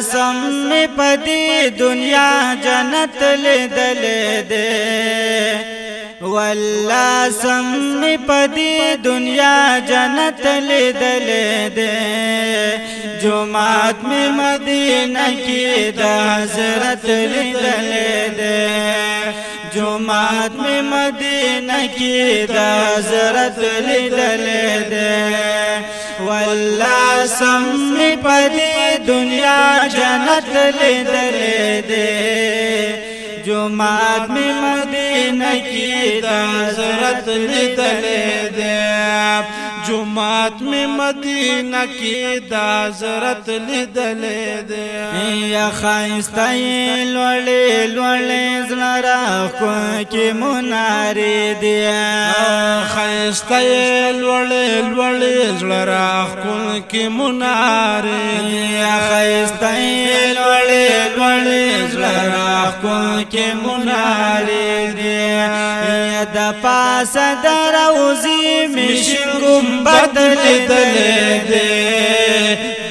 سم می پدی دنیا جنت لیدل دے والله سم می پدی دنیا جنت لیدل دے جمعات می مدینہ کی دا حضرت لیدل دے جمعات میں مدینہ کی دا حضرت لیدل دے والله سم می پدی دنیا جنت لیدل دے جمعات میں مدینہ کی دا حضرت لیدل دے جمعات میں مدینہ کی دا حضرت لیدل دے یا خائستای لوڑے لوڑے زلرا کو کی مناری دیا خائستای لوڑے لوڑے زلرا کو کی مناری دیا خائستای لوڑے لوڑے زلرا کو کی مناری دیا یا دا پاس دروزی مشکم بدل دل دے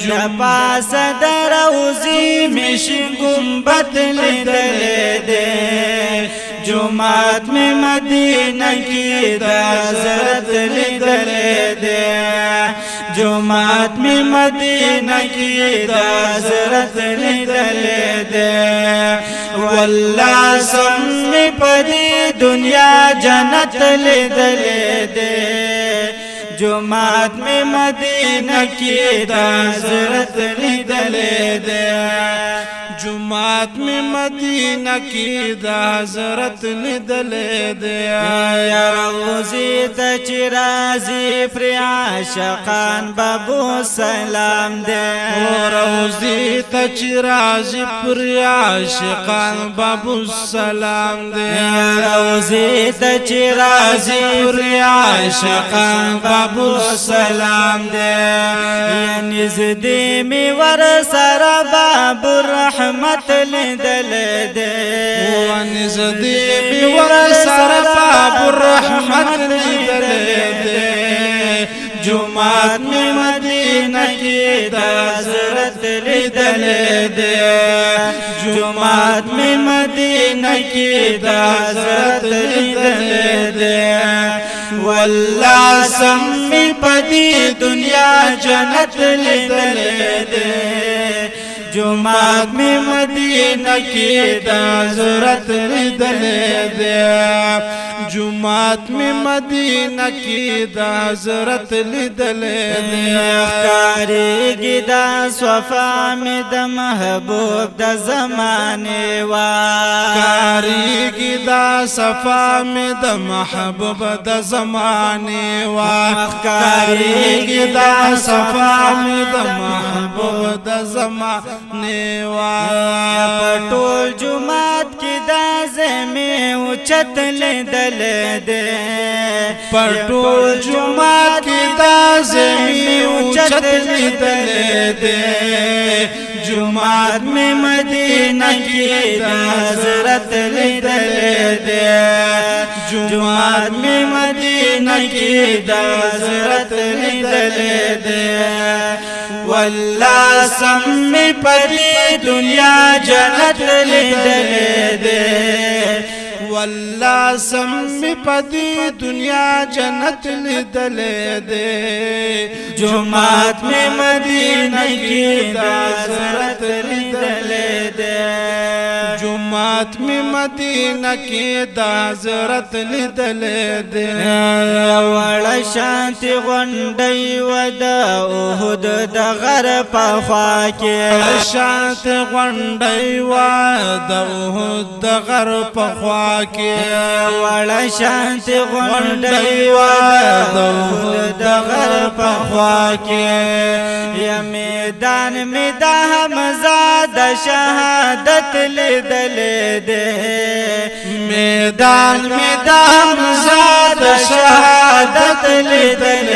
دا پاس دروزی مشکم بدل دل دے جمعات میں مدینہ کی دا حضرت لیدل دے جمعات میں مدینہ کی دا حضرت لیدل دے والله سم می پدی دنیا جنت لیدل دے جمعات میں مدینہ کی دا حضرت لیدل دے جمعات میں مدینہ کی دا حضرت لیدل دے یا روزی تچی رازی پر عاشقان بابو سلام دے روزی تچی رازی پر عاشقان بابو سلام دے روزی تچی رازی پر عاشقان بابو سلام دے نزدی می ور سر باب رحمت لیدل دے نزدی می ور سر باب رحمت لیدل دے جمعات میں مدینہ کی دا حضرت لیدل دے جمعات میں مدینہ کی دا حضرت لیدل دے والله سم می پدی دنیا جنت لیدل دے جمعات میں مدینہ کی دا حضرت لیدل دے جمعات میں مدینہ کی دا حضرت لیدل دے کاری گی دا صفا میں دا محبوب دا زمانے وا کاری گی دا صفا میں دا محبوب دا زمانے وا کاری گی دا صفا میں دا محبوب دا زمانے وا پٹول جمعات کی دا زمین اچت لیدل دے پٹول جمعات کی دا زمین اچت لیدل دے جمعات میں مدینہ کی دا حضرت لیدل دے جمعات میں مدینہ کی دا حضرت لیدل دے والله سم می پدی دنیا جنت لیدل دے والله سم می پدی دنیا جنت لیدل دے جمعات میں مدینہ کی دا حضرت لیدل دے جمعات میں مدینہ کی دا حضرت لیدل دے وڑا شانتی غنڈی و دا احد دا غر پخوا کے شانت غنڈی و دا احد دا غر پخوا کے وڑا شانتی غنڈی و دا احد دا غر پخوا کے یا میدان میں دا حمزہ دا شہادت لیدل دے میدان میں دا حمزہ دا شہادت لیدل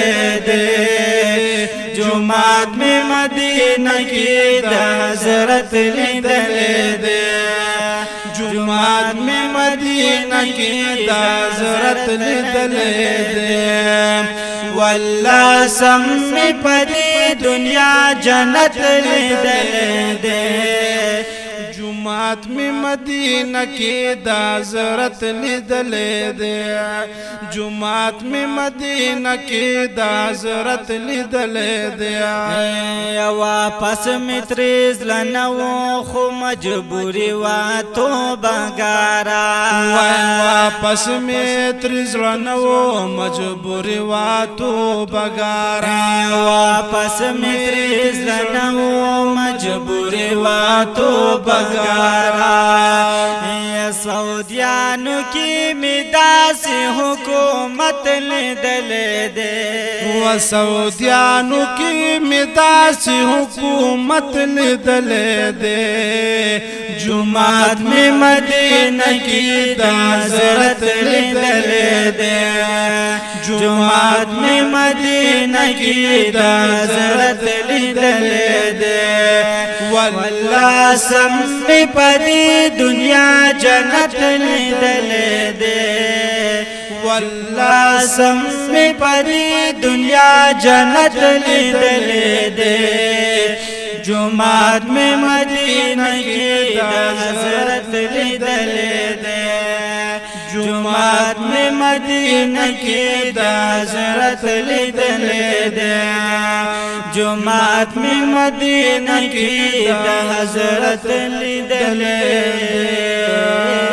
دے جمعات میں مدینہ کی دا حضرت لیدل دے جمعات میں مدینہ کی دا حضرت لیدل دے والله سم می پدی دنیا جنت لیدل دے جمعات میں مدینہ کی دا حضرت لیدل دے جمعات میں مدینہ کی دا حضرت لیدل دے واپس متریز لنو خو مجبوری وا تو بگارا واپس متریز لنو مجبوری وا تو بگارا واپس متریز لنو مجبوری وا تو بگارا سعودیانو کی میداسی حکومت لیدل دے و سعودیانو کی میداسی حکومت لیدل دے جمعات میں مدینہ کی دا حضرت لیدل دے جمعات میں مدینہ کی دا حضرت لیدل دے واللہ سمی پدی دنیا جنت لیدل دے واللہ سمی پدی دنیا جنت لیدل دے جمعات میں مدینہ کی دا حضرت لیدل دے جمعات میں مدینہ کی دا حضرت لیدل دے جمعات میں مدینہ کی دا حضرت لیدل دے